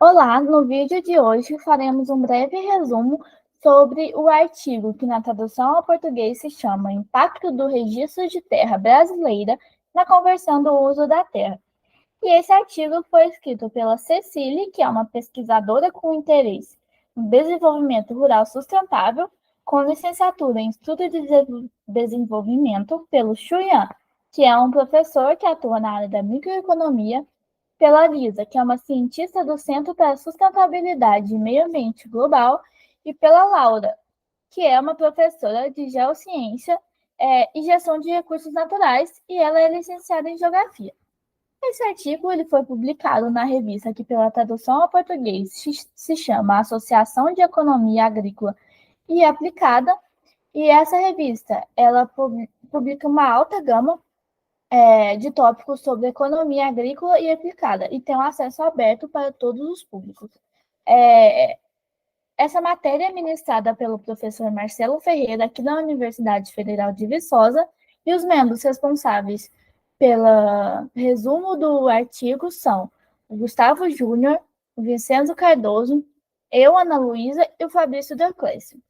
Olá, no vídeo de hoje faremos um breve resumo sobre o artigo que na tradução ao português se chama Impacto do Registro de Terra Brasileira na Conversão do Uso da Terra. E esse artigo foi escrito pela Cecília, que é uma pesquisadora com interesse no desenvolvimento rural sustentável, com licenciatura em Estudo de Desenvolvimento pelo Xuyan, que é um professor que atua na área da microeconomia, pela Lisa, que é uma cientista do Centro para a Sustentabilidade e Meio Ambiente Global, e pela Laura, que é uma professora de Geociência e Gestão de Recursos Naturais, e ela é licenciada em Geografia. Esse artigo ele foi publicado na revista que, pela tradução ao português, se chama Associação de Economia Agrícola e Aplicada, e essa revista ela publica uma alta gama de tópicos sobre economia agrícola e aplicada, e tem um acesso aberto para todos os públicos. Essa matéria é ministrada pelo professor Marcelo Ferreira, aqui da Universidade Federal de Viçosa, e os membros responsáveis pelo resumo do artigo são o Gustavo Júnior, o Vincenzo Cardoso, eu, Ana Luísa, e o Fabrício D'Arclésio.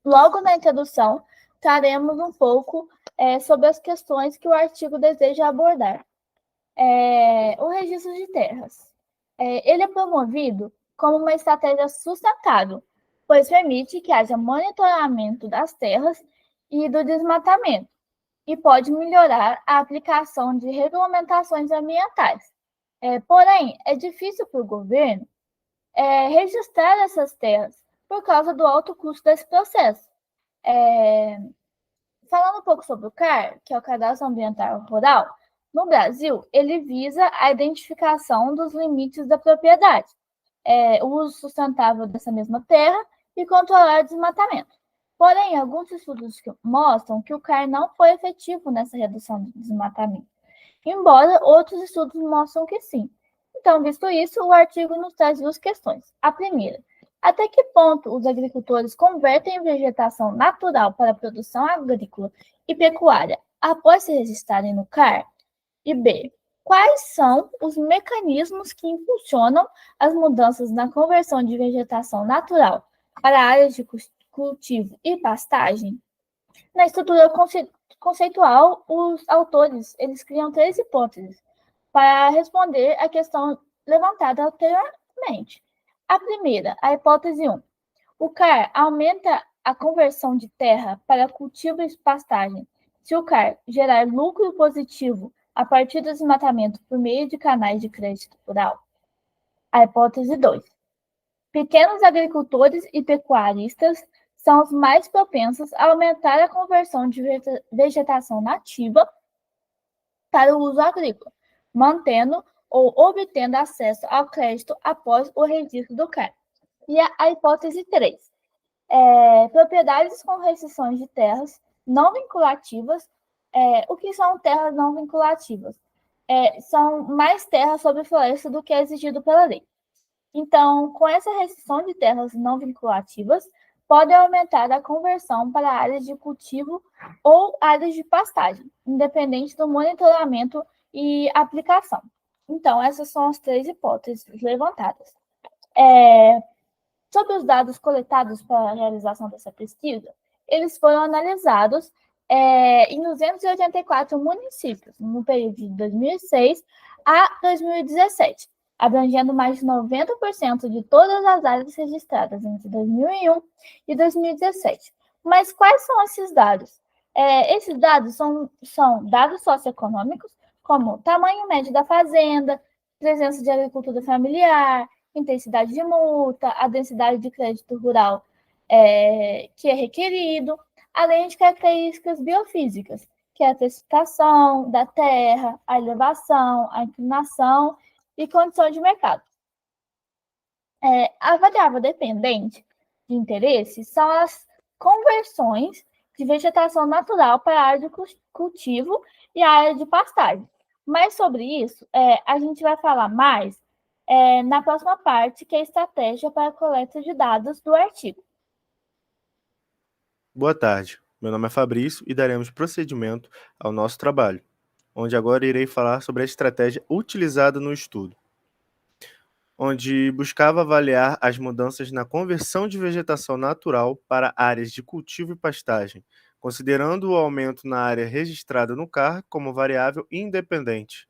Logo na introdução, traremos um pouco sobre as questões que o artigo deseja abordar. O registro de terras. Ele é promovido como uma estratégia sustentável, pois permite que haja monitoramento das terras e do desmatamento, e pode melhorar a aplicação de regulamentações ambientais. Porém, é difícil para o governo registrar essas terras por causa do alto custo desse processo. Falando um pouco sobre o CAR, que é o Cadastro Ambiental Rural, no Brasil, ele visa a identificação dos limites da propriedade, o uso sustentável dessa mesma terra e controlar o desmatamento. Porém, alguns estudos mostram que o CAR não foi efetivo nessa redução do desmatamento, embora outros estudos mostram que sim. Então, visto isso, o artigo nos traz duas questões. A primeira, até que ponto os agricultores convertem vegetação natural para a produção agrícola e pecuária após se registrarem no CAR? E B, quais são os mecanismos que impulsionam as mudanças na conversão de vegetação natural para áreas de cultivo e pastagem? Na estrutura conceitual, os autores eles criam três hipóteses para responder à questão levantada anteriormente. A primeira, a hipótese 1. O CAR aumenta a conversão de terra para cultivo e pastagem se o CAR gerar lucro positivo a partir do desmatamento por meio de canais de crédito rural. A hipótese 2. Pequenos agricultores e pecuaristas são os mais propensos a aumentar a conversão de vegetação nativa para o uso agrícola, mantendo ou obtendo acesso ao crédito após o registro do CAR. E a hipótese 3. Propriedades com restrições de terras não vinculativas. O que são terras não vinculativas? São mais terras sobre floresta do que é exigido pela lei. Então, com essa restrição de terras não vinculativas, pode aumentar a conversão para áreas de cultivo ou áreas de pastagem, independente do monitoramento e aplicação. Então, essas são as três hipóteses levantadas. Sobre os dados coletados para a realização dessa pesquisa, eles foram analisados em 284 municípios, no período de 2006 a 2017, abrangendo mais de 90% de todas as áreas registradas entre 2001 e 2017. Mas quais são esses dados? Esses dados são dados socioeconômicos, como tamanho médio da fazenda, presença de agricultura familiar, intensidade de multa, a densidade de crédito rural que é requerido, além de características biofísicas, que é a texturação da terra, a elevação, a inclinação e condição de mercado. A variável dependente de interesse são as conversões de vegetação natural para a área de cultivo e a área de pastagem. Mas sobre isso, a gente vai falar mais na próxima parte, que é a estratégia para a coleta de dados do artigo. Boa tarde, meu nome é Fabrício e daremos prosseguimento ao nosso trabalho, onde agora irei falar sobre a estratégia utilizada no estudo. onde buscava avaliar as mudanças na conversão de vegetação natural para áreas de cultivo e pastagem, considerando o aumento na área registrada no CAR como variável independente,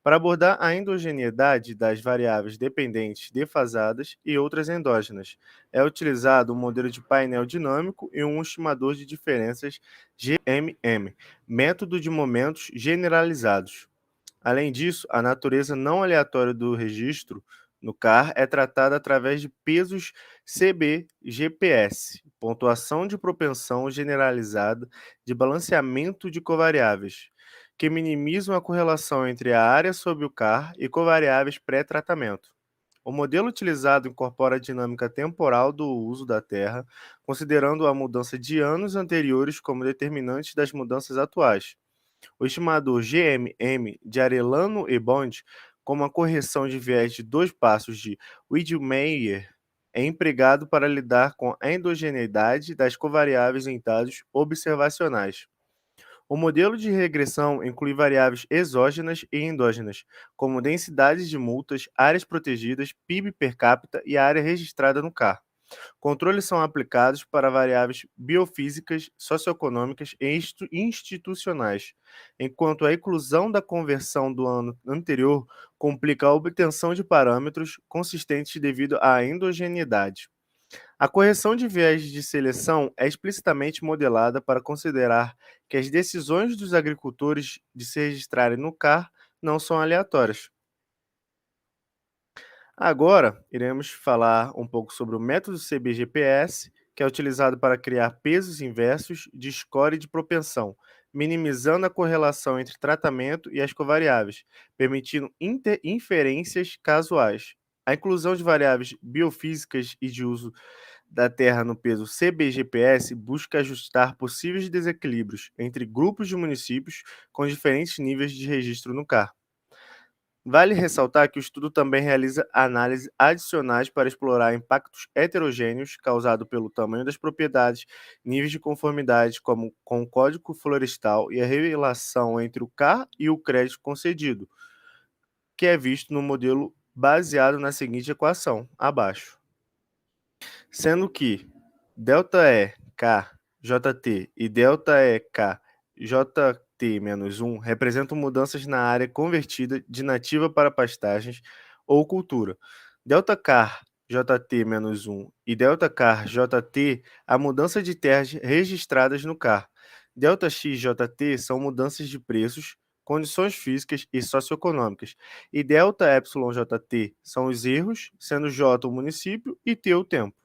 para abordar a endogeneidade das variáveis dependentes defasadas e outras endógenas. É utilizado um modelo de painel dinâmico e um estimador de diferenças GMM, método de momentos generalizados. Além disso, a natureza não aleatória do registro no CAR é tratada através de pesos CB-GPS, pontuação de propensão generalizada de balanceamento de covariáveis, que minimizam a correlação entre a área sob o CAR e covariáveis pré-tratamento. O modelo utilizado incorpora a dinâmica temporal do uso da terra, considerando a mudança de anos anteriores como determinante das mudanças atuais. O estimador GMM de Arellano e Bond, com uma correção de viés de 2 passos de Wiedemeyer, é empregado para lidar com a endogeneidade das covariáveis em dados observacionais. O modelo de regressão inclui variáveis exógenas e endógenas, como densidades de multas, áreas protegidas, PIB per capita e área registrada no CAR. Controles são aplicados para variáveis biofísicas, socioeconômicas e institucionais, enquanto a inclusão da conversão do ano anterior complica a obtenção de parâmetros consistentes devido à endogeneidade. A correção de viés de seleção é explicitamente modelada para considerar que as decisões dos agricultores de se registrarem no CAR não são aleatórias. Agora, iremos falar um pouco sobre o método CBGPS, que é utilizado para criar pesos inversos de score de propensão, minimizando a correlação entre tratamento e as covariáveis, permitindo inferências casuais. A inclusão de variáveis biofísicas e de uso da Terra no peso CBGPS busca ajustar possíveis desequilíbrios entre grupos de municípios com diferentes níveis de registro no CAR. Vale ressaltar que o estudo também realiza análises adicionais para explorar impactos heterogêneos causados pelo tamanho das propriedades, níveis de conformidade como com o Código Florestal e a relação entre o CAR e o crédito concedido, que é visto no modelo baseado na seguinte equação, abaixo. Sendo que ΔEK JT e ΔEK JT-1 representam mudanças na área convertida de nativa para pastagens ou cultura. ΔK JT-1 e ΔK JT, a mudança de terras registradas no CAR. ΔX JT são mudanças de preços, condições físicas e socioeconômicas, e ΔYJT são os erros, sendo J o município e T o tempo.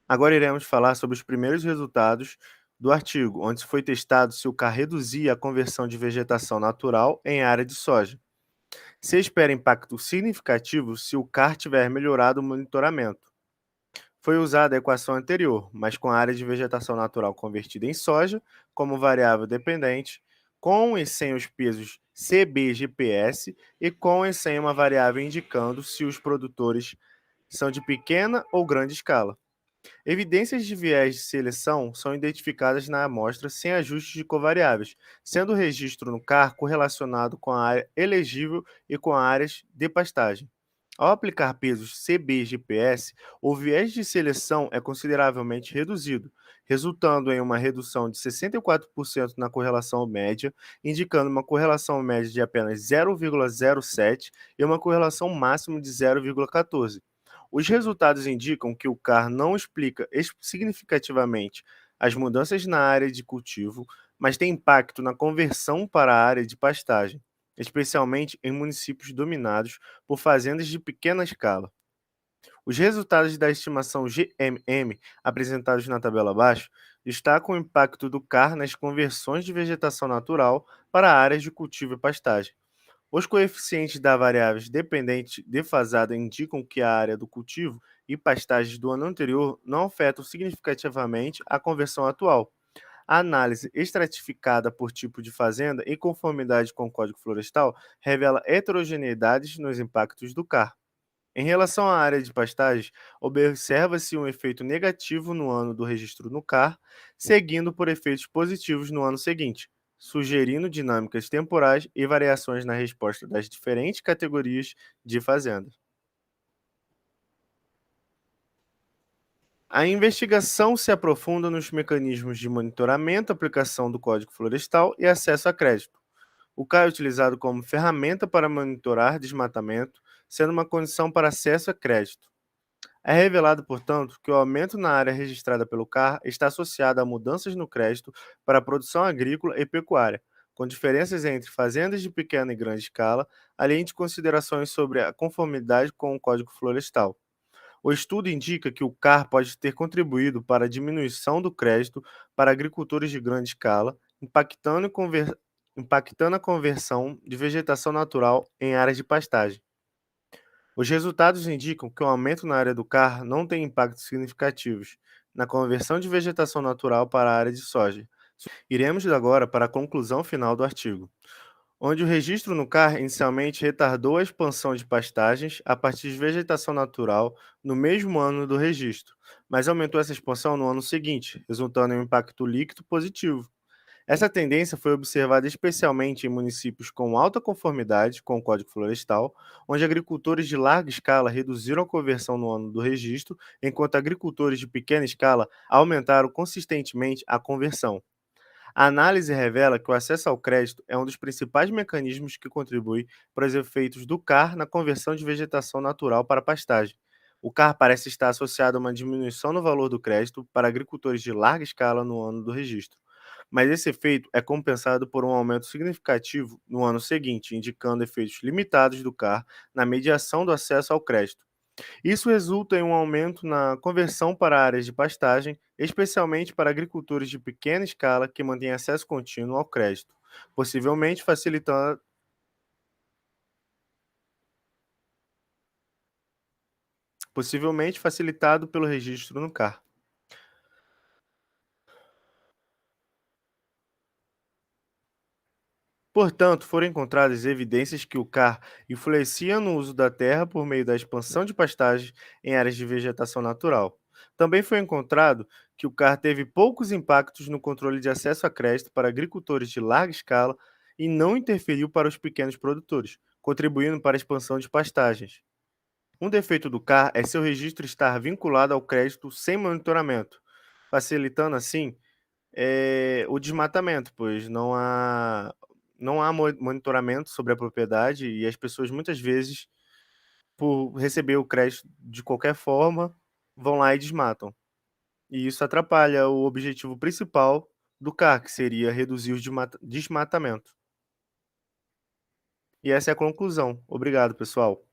Agora iremos falar sobre os primeiros resultados do artigo, onde foi testado se o CAR reduzia a conversão de vegetação natural em área de soja. Se espera impacto significativo se o CAR tiver melhorado o monitoramento. Foi usada a equação anterior, mas com a área de vegetação natural convertida em soja como variável dependente, com e sem os pesos CBGPS e com e sem uma variável indicando se os produtores são de pequena ou grande escala. Evidências de viés de seleção são identificadas na amostra sem ajustes de covariáveis, sendo o registro no CAR correlacionado com a área elegível e com áreas de pastagem. Ao aplicar pesos CB-GPS, o viés de seleção é consideravelmente reduzido, resultando em uma redução de 64% na correlação média, indicando uma correlação média de apenas 0,07 e uma correlação máxima de 0,14. Os resultados indicam que o CAR não explica significativamente as mudanças na área de cultivo, mas tem impacto na conversão para a área de pastagem, especialmente em municípios dominados por fazendas de pequena escala. Os resultados da estimação GMM, apresentados na tabela abaixo, destacam o impacto do CAR nas conversões de vegetação natural para áreas de cultivo e pastagem. Os coeficientes da variáveis dependente defasada indicam que a área do cultivo e pastagens do ano anterior não afetam significativamente a conversão atual. A análise estratificada por tipo de fazenda, em conformidade com o Código Florestal, revela heterogeneidades nos impactos do CAR. Em relação à área de pastagens, observa-se um efeito negativo no ano do registro no CAR, seguindo por efeitos positivos no ano seguinte, sugerindo dinâmicas temporais e variações na resposta das diferentes categorias de fazenda. A investigação se aprofunda nos mecanismos de monitoramento, aplicação do Código Florestal e acesso a crédito. O CAR é utilizado como ferramenta para monitorar desmatamento, sendo uma condição para acesso a crédito. É revelado, portanto, que o aumento na área registrada pelo CAR está associado a mudanças no crédito para a produção agrícola e pecuária, com diferenças entre fazendas de pequena e grande escala, além de considerações sobre a conformidade com o Código Florestal. O estudo indica que o CAR pode ter contribuído para a diminuição do crédito para agricultores de grande escala, impactando a conversão de vegetação natural em áreas de pastagem. Os resultados indicam que o aumento na área do CAR não tem impactos significativos na conversão de vegetação natural para a área de soja. Iremos agora para a conclusão final do artigo, onde o registro no CAR inicialmente retardou a expansão de pastagens a partir de vegetação natural no mesmo ano do registro, mas aumentou essa expansão no ano seguinte, resultando em um impacto líquido positivo. Essa tendência foi observada especialmente em municípios com alta conformidade com o Código Florestal, onde agricultores de larga escala reduziram a conversão no ano do registro, enquanto agricultores de pequena escala aumentaram consistentemente a conversão. A análise revela que o acesso ao crédito é um dos principais mecanismos que contribui para os efeitos do CAR na conversão de vegetação natural para pastagem. O CAR parece estar associado a uma diminuição no valor do crédito para agricultores de larga escala no ano do registro, mas esse efeito é compensado por um aumento significativo no ano seguinte, indicando efeitos limitados do CAR na mediação do acesso ao crédito. Isso resulta em um aumento na conversão para áreas de pastagem, especialmente para agricultores de pequena escala que mantêm acesso contínuo ao crédito, possivelmente facilitando, possivelmente facilitado pelo registro no CAR. Portanto, foram encontradas evidências que o CAR influencia no uso da terra por meio da expansão de pastagens em áreas de vegetação natural. Também foi encontrado que o CAR teve poucos impactos no controle de acesso a crédito para agricultores de larga escala e não interferiu para os pequenos produtores, contribuindo para a expansão de pastagens. Um defeito do CAR é seu registro estar vinculado ao crédito sem monitoramento, facilitando assim o desmatamento, pois não há monitoramento sobre a propriedade e as pessoas muitas vezes, por receber o crédito de qualquer forma, vão lá e desmatam. E isso atrapalha o objetivo principal do CAR, que seria reduzir o desmatamento. E essa é a conclusão. Obrigado, pessoal.